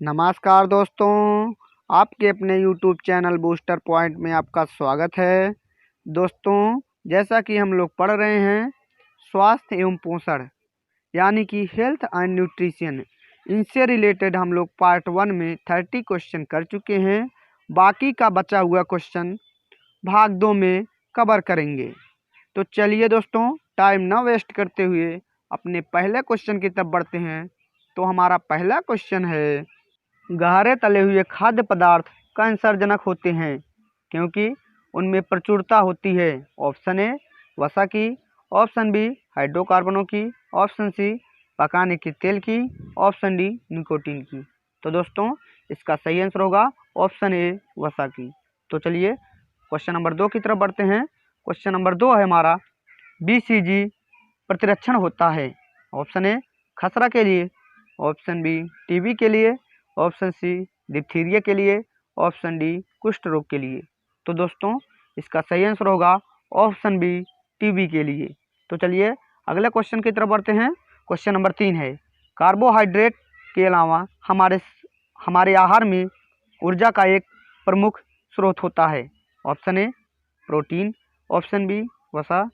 नमस्कार दोस्तों, आपके अपने YouTube चैनल बूस्टर पॉइंट में आपका स्वागत है। दोस्तों, जैसा कि हम लोग पढ़ रहे हैं स्वास्थ्य एवं पोषण यानी कि हेल्थ एंड न्यूट्रिशन, इनसे रिलेटेड हम लोग पार्ट 1 में 30 क्वेश्चन कर चुके हैं। बाकी का बचा हुआ क्वेश्चन भाग 2 में कवर करेंगे। तो चलिए दोस्तों, टाइम ना वेस्ट करते हुए अपने पहले क्वेश्चन की तरफ बढ़ते हैं। तो हमारा पहला क्वेश्चन है, गहरे तले हुए खाद्य पदार्थ कैंसरजनक होते हैं क्योंकि उनमें प्रचुरता होती है। ऑप्शन ए वसा की, ऑप्शन बी हाइड्रोकार्बनों की, ऑप्शन सी पकाने के तेल की, ऑप्शन डी निकोटीन की। तो दोस्तों, इसका सही आंसर होगा ऑप्शन ए वसा की। तो चलिए क्वेश्चन नंबर 2 की तरफ बढ़ते हैं। क्वेश्चन नंबर 2 है हमारा, BCG प्रतिरक्षण होता है। ऑप्शन ए खसरा के लिए, ऑप्शन बी टीबी के लिए, ऑप्शन सी डिप्थीरिया के लिए, ऑप्शन डी कुष्ठ रोग के लिए। तो दोस्तों, इसका सही आंसर होगा ऑप्शन बी टीबी के लिए। तो चलिए अगले क्वेश्चन की तरफ बढ़ते हैं। क्वेश्चन नंबर 3 है, कार्बोहाइड्रेट के अलावा हमारे आहार में ऊर्जा का एक प्रमुख स्रोत होता है। Option A protein, option B वसा,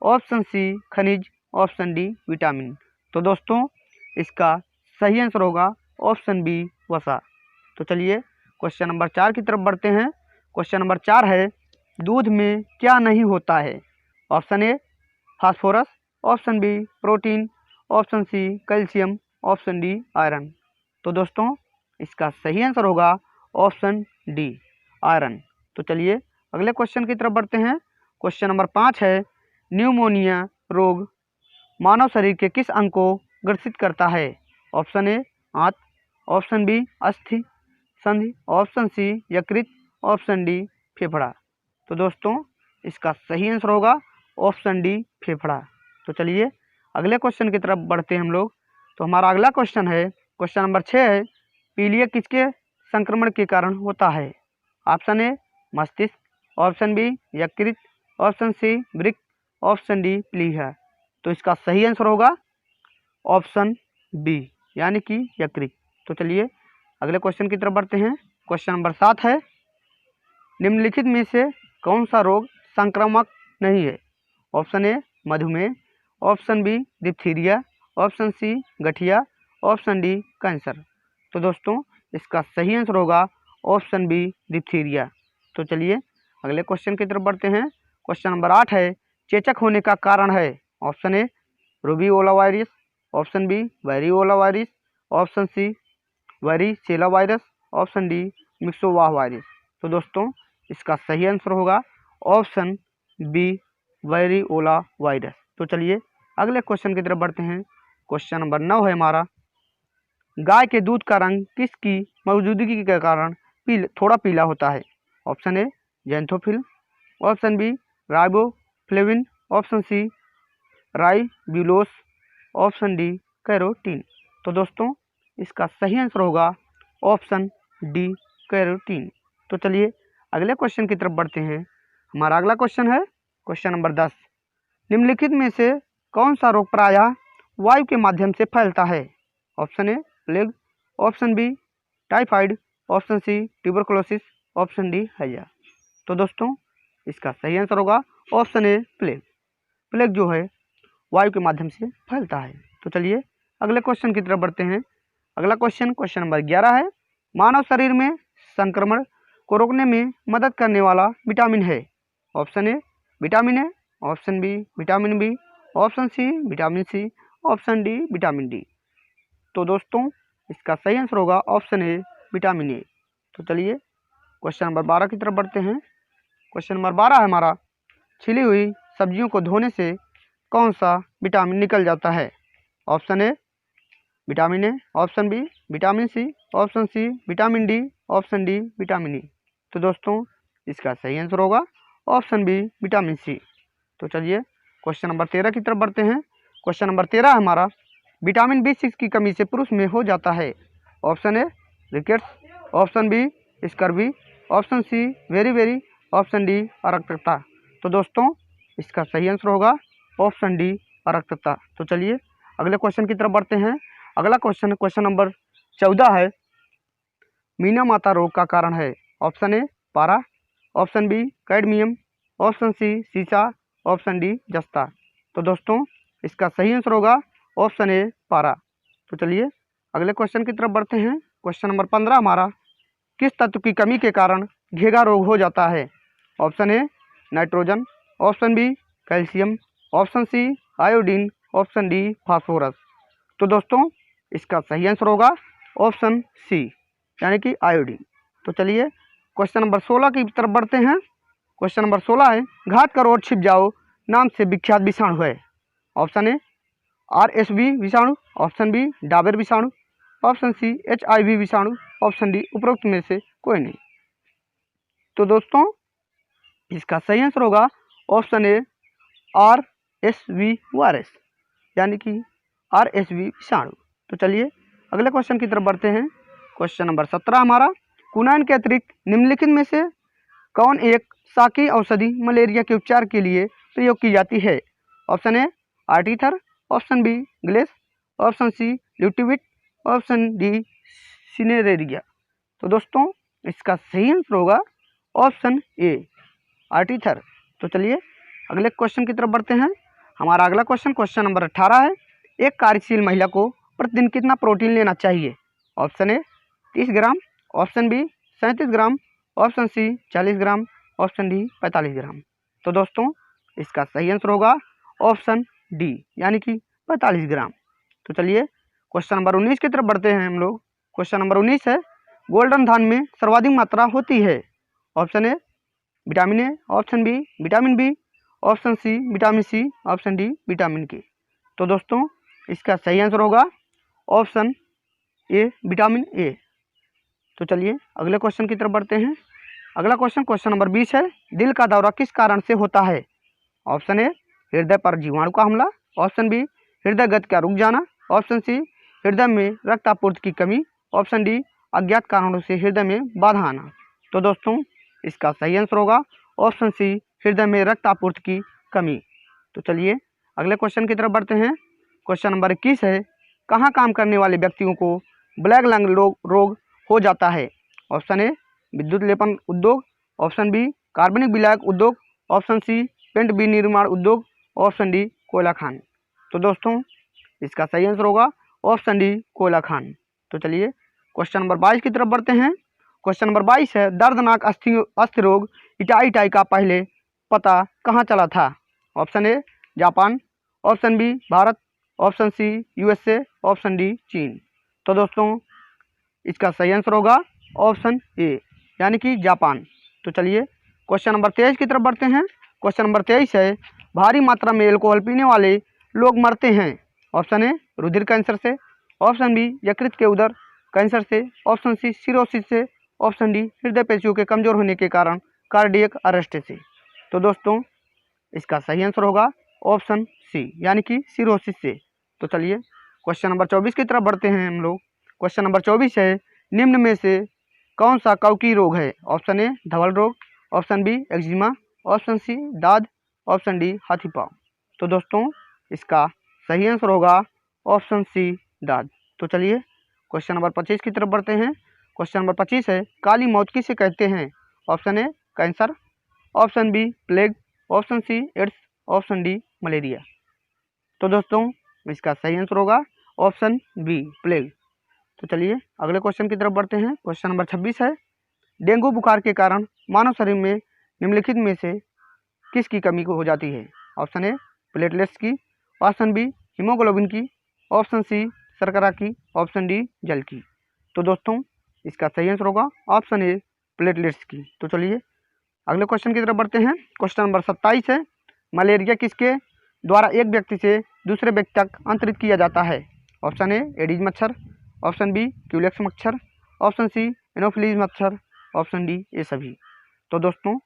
ऑप्शन सी खनिज, ऑप्शन डी विटामिन। तो दोस्तों, इसका सही आंसर होगा ऑप्शन बी वसा। तो चलिए क्वेश्चन नंबर 4 की तरफ बढ़ते हैं। क्वेश्चन नंबर 4 है, दूध में क्या नहीं होता है। Option A phosphorus, option B protein, option C calcium, option D iron. तो दोस्तों, इसका सही आंसर होगा ऑप्शन डी आयरन। तो चलिए अगले क्वेश्चन की तरफ बढ़ते हैं। क्वेश्चन नंबर 5 है, न्यूमोनिया रोग मानव शरीर के किस अंग को ग्रसित करता है। ऑप्शन ए आंत, ऑप्शन बी अस्थि संधि, ऑप्शन सी यकृत, ऑप्शन डी फेफड़ा। तो दोस्तों, इसका सही आंसर होगा ऑप्शन डी फेफड़ा। तो चलिए अगले क्वेश्चन की तरफ बढ़ते हैं हम लोग। तो हमारा अगला क्वेश्चन है, क्वेश्चन नंबर 6 है, पीलिया किसके संक्रमण के कारण होता है। ऑप्शन ए मस्तिष्क, ऑप्शन बी यकृत, ऑप्शन सी वृक्क, ऑप्शन डी प्लीहा। तो इसका सही आंसर होगा ऑप्शन बी यानी कि यकृत। तो चलिए अगले क्वेश्चन की तरफ बढ़ते हैं। क्वेश्चन नंबर 7 है, निम्नलिखित में से कौन सा रोग संक्रामक नहीं है। ऑप्शन ए मधुमेह, option B diphtheria, option C गठिया, ऑप्शन डी कैंसर। तो दोस्तों, इसका सही आंसर होगा ऑप्शन बी डिप्थीरिया। तो चलिए अगले क्वेश्चन की तरफ बढ़ते हैं। क्वेश्चन नंबर 8 है, चेचक होने का कारण है। Option A rubeola virus, option B variola virus, option C varicella virus, option D मिक्सोवाह वायरस। तो दोस्तों, इसका सही आंसर होगा ऑप्शन बी वेरिओला वायरस। तो चलिए अगले क्वेश्चन की तरफ बढ़ते हैं। क्वेश्चन नंबर 9 है हमारा, गाय के दूध का रंग किसकी मौजूदगी के कारण थोड़ा पीला होता है। Option A xanthophyll, option B riboflavin, option C ribulose, option D carotene. तो दोस्तों, इसका सही आंसर होगा ऑप्शन डी कैरोटीन। तो चलिए अगले क्वेश्चन की तरफ बढ़ते हैं। हमारा अगला क्वेश्चन है क्वेश्चन नंबर 10, निम्नलिखित में से कौन सा रोग प्रायः वायु के माध्यम से फैलता है। Option A plague, option B typhoid, option C tuberculosis, option D हैजा। तो दोस्तों, इसका सही आंसर होगा ऑप्शन ए प्लेग। प्लेग जो है वायु के माध्यम से फैलता है। तो चलिए अगले क्वेश्चन की तरफ बढ़ते हैं। अगला क्वेश्चन नंबर 11 है, मानव शरीर में संक्रमण को रोकने में मदद करने वाला विटामिन है। Option A vitamin A, option B vitamin B, option C vitamin C, option D vitamin D. तो दोस्तों, इसका सही आंसर होगा ऑप्शन ए विटामिन ए। तो चलिए क्वेश्चन नंबर 12 की तरफ बढ़ते हैं। क्वेश्चन नंबर 12 है हमारा, छिली हुई सब्जियों को धोने से कौन सा विटामिन निकल जाता है। Option A vitamin A, option B vitamin C, option C vitamin D, option D vitamin E. तो दोस्तों, इसका सही आंसर होगा ऑप्शन बी विटामिन सी। तो चलिए क्वेश्चन नंबर 13 की तरफ बढ़ते हैं। क्वेश्चन नंबर 13 हमारा, विटामिन B6 की कमी से पुरुष में हो जाता है। Option A rickets, option B scurvy, option C वेरी, ऑप्शन डी अरक्तता। तो दोस्तों, इसका सही आंसर होगा ऑप्शन डी अरक्तता। तो चलिए अगले क्वेश्चन की तरफ बढ़ते हैं। अगला क्वेश्चन नंबर 14 है, मीना माता रोग का कारण है? ऑप्शन ए पारा, option B cadmium, option C सीसा, ऑप्शन डी जस्ता। तो दोस्तों इसका सही आंसर होगा ऑप्शन ए पारा। तो चलिए अगले क्वेश्चन की तरफ बढ़ते हैं। क्वेश्चन नंबर 15 हमारा, किस तत्व की कमी के कारण घेगा रोग हो जाता है? Option A nitrogen, option B calcium, option C iodine, option D phosphorus. तो दोस्तों इसका सही आंसर होगा ऑप्शन सी यानी कि आयोडीन। तो चलिए क्वेश्चन नंबर 16 की तरफ बढ़ते हैं। क्वेश्चन नंबर 16 है, घात करो और छिप जाओ नाम से विख्यात विषाणु है? ऑप्शन ए RSV विषाणु, ऑप्शन बी डाबर विषाणु, ऑप्शन सी HIV विषाणु, ऑप्शन डी उपरोक्त में से कोई नहीं। तो दोस्तों इसका सही आंसर होगा ऑप्शन ए RSV वायरस यानी कि RSV विषाणु। तो चलिए अगले क्वेश्चन की तरफ बढ़ते हैं। क्वेश्चन नंबर 17 हमारा, कुनाइन के अतिरिक्त निम्नलिखित में से कौन एक शाकीय औषधि मलेरिया के उपचार के लिए प्रयोग की जाती है? Option A artether, option B ग्लेस, ऑप्शन सी ल्यूटिविट, ऑप्शन डी सिनेरेरिया। तो दोस्तों इसका सही आंसर होगा ऑप्शन ए आर्टीथर। तो चलिए अगले क्वेश्चन की तरफ बढ़ते हैं। हमारा अगला क्वेश्चन नंबर 18 है, एक कार्यशील महिला को प्रतिदिन कितना प्रोटीन लेना चाहिए? Option A 30 gram, option B 37 gram, option C 40 gram, option D 45 gram. तो दोस्तों इसका सही आंसर होगा ऑप्शन डी यानी कि 45 ग्राम। तो चलिए क्वेश्चन नंबर 19 की तरफ बढ़ते हैं हम लोग। क्वेश्चन नंबर 19 है, गोल्डन धान में सर्वाधिक मात्रा होती है? Option A vitamin A, option B vitamin B, option C vitamin C, option D vitamin K. तो दोस्तों इसका सही आंसर होगा ऑप्शन ए विटामिन ए। तो चलिए अगले क्वेश्चन की तरफ बढ़ते हैं। अगला क्वेश्चन नंबर 20 है, दिल का दौरा किस कारण से होता है? ऑप्शन ए हृदय पर जीवाणु का हमला, ऑप्शन बी हृदय गति का रुक जाना, ऑप्शन सी हृदय में रक्त आपूर्ति की कमी, ऑप्शन डी अज्ञात कारणों से हृदय में बाधा आना। तो दोस्तों इसका सही आंसर होगा ऑप्शन सी हृदय में रक्त आपूर्ति की कमी। तो चलिए अगले क्वेश्चन की तरफ बढ़ते हैं। क्वेश्चन नंबर 21 है, कहाँ काम करने वाले व्यक्तियों को ब्लैक लंग रोग हो जाता है? ऑप्शन ए विद्युत लेपन उद्योग, ऑप्शन बी कार्बनिक विलायक उद्योग, ऑप्शन सी पेंट विनिर्माण उद्योग, ऑप्शन डी कोयला खान। तो दोस्तों इसका सही आंसर होगा ऑप्शन डी कोयला खान। तो चलिए क्वेश्चन नंबर 22 की तरफ बढ़ते हैं। क्वेश्चन नंबर 22 है, दर्दनाक अस्थि रोग इटाई का पहले पता कहाँ चला था? Option A Japan, option B Bharat, option C USA, option D चीन। तो दोस्तों इसका सही आंसर होगा ऑप्शन ए यानी कि जापान। तो चलिए क्वेश्चन नंबर 23 की तरफ बढ़ते हैं। क्वेश्चन नंबर 23 है, भारी मात्रा में एल्कोहल पीने वाले लोग मरते हैं? ऑप्शन ए रुधिर कैंसर से, ऑप्शन बी यकृत के उदर कैंसर से, ऑप्शन सी सिरोसिस से, ऑप्शन डी हृदय पेशियों के कमजोर होने के कारण कार्डियक अरेस्ट से। तो दोस्तों इसका सही आंसर होगा ऑप्शन सी यानी कि सिरोसिस से। तो चलिए क्वेश्चन नंबर 24 की तरफ बढ़ते हैं हम लोग। क्वेश्चन नंबर 24 है, निम्न में से कौन सा कवकी रोग है? ऑप्शन ए धवल रोग, option B eczema, option C दाद, ऑप्शन डी हाथी पाँव। तो दोस्तों इसका सही आंसर होगा ऑप्शन सी दाद। तो चलिए क्वेश्चन नंबर 25 की तरफ बढ़ते हैं। क्वेश्चन नंबर 25 है, काली मौत किसे कहते हैं? Option A cancer, option B plague, option C AIDS, option D malaria. तो दोस्तों इसका सही आंसर होगा ऑप्शन बी प्लेग। तो चलिए अगले क्वेश्चन की तरफ बढ़ते हैं। क्वेश्चन नंबर 26 है, डेंगू बुखार के कारण मानव शरीर में निम्नलिखित में से किसकी कमी हो जाती है? ऑप्शन ए प्लेटलेट्स की, ऑप्शन बी हीमोग्लोबिन की, ऑप्शन सी शर्करा की, ऑप्शन डी जल की। तो दोस्तों इसका सही आंसर होगा ऑप्शन ए प्लेटलेट्स की। तो चलिए अगले क्वेश्चन की तरफ बढ़ते हैं। क्वेश्चन नंबर 27 है, मलेरिया किसके द्वारा एक व्यक्ति से दूसरे व्यक्ति तक अंतरित किया जाता है? ऑप्शन ए एडीज मच्छर, ऑप्शन बी क्यूलेक्स मच्छर, ऑप्शन सी एनोफिलीज मच्छर, ऑप्शन डी ये सभी। तो दोस्तों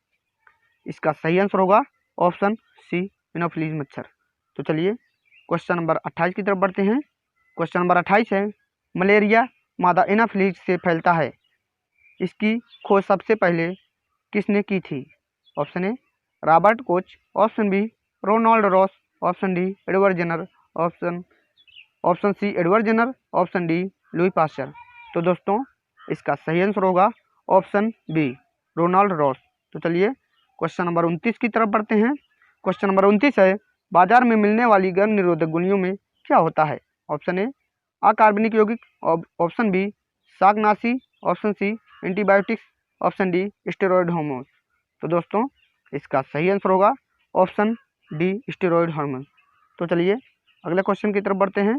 इसका सही आंसर होगा ऑप्शन सी एनोफिलीज मच्छर। तो चलिए क्वेश्चन नंबर 28 की तरफ बढ़ते हैं। क्वेश्चन नंबर 28 है, मलेरिया मादा एनाफिलीज से फैलता है, इसकी खोज सबसे पहले किसने की थी? Option A Robert Koch, option B Ronald Ross, option D Edward Jenner, option C Edward Jenner, option D Louis Pasteur. तो दोस्तों इसका सही आंसर होगा ऑप्शन बी, रोनाल्ड रॉस। तो चलिए क्वेश्चन नंबर 29 की तरफ बढ़ते हैं। क्वेश्चन नंबर 29 है, बाजार में मिलने वाली गर्भ निरोधक गोलियों में क्या होता है? ऑप्शन ए अकार्बनिक यौगिक, ऑप्शन बी शाकनाशी, option C antibiotics, option D steroid hormone. तो दोस्तों इसका सही आंसर होगा ऑप्शन डी स्टेरॉयड हार्मोन। तो चलिए अगले क्वेश्चन की तरफ बढ़ते हैं।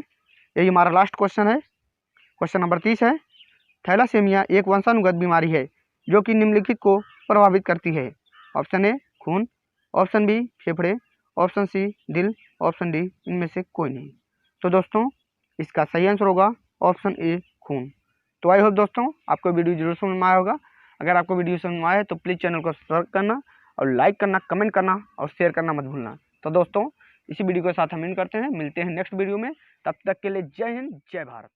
यही हमारा लास्ट क्वेश्चन है। क्वेश्चन नंबर 30 है, थैलासेमिया एक वंशानुगत बीमारी है जो कि निम्नलिखित को प्रभावित करती है। ऑप्शन ए खून, ऑप्शन बी फेफड़े, ऑप्शन सी दिल, ऑप्शन डी इनमें से कोई नहीं। तो दोस्तों इसका सही आंसर होगा ऑप्शन ए खून। तो आई होप दोस्तों आपको वीडियो जरूर समझ में आया होगा। अगर आपको वीडियो समझ में आया तो प्लीज़ चैनल को सब्सक्राइब करना और लाइक करना, कमेंट करना और शेयर करना मत भूलना। तो दोस्तों इसी वीडियो के साथ हम इन करते हैं, मिलते हैं नेक्स्ट वीडियो में। तब तक के लिए जय हिंद, जय भारत।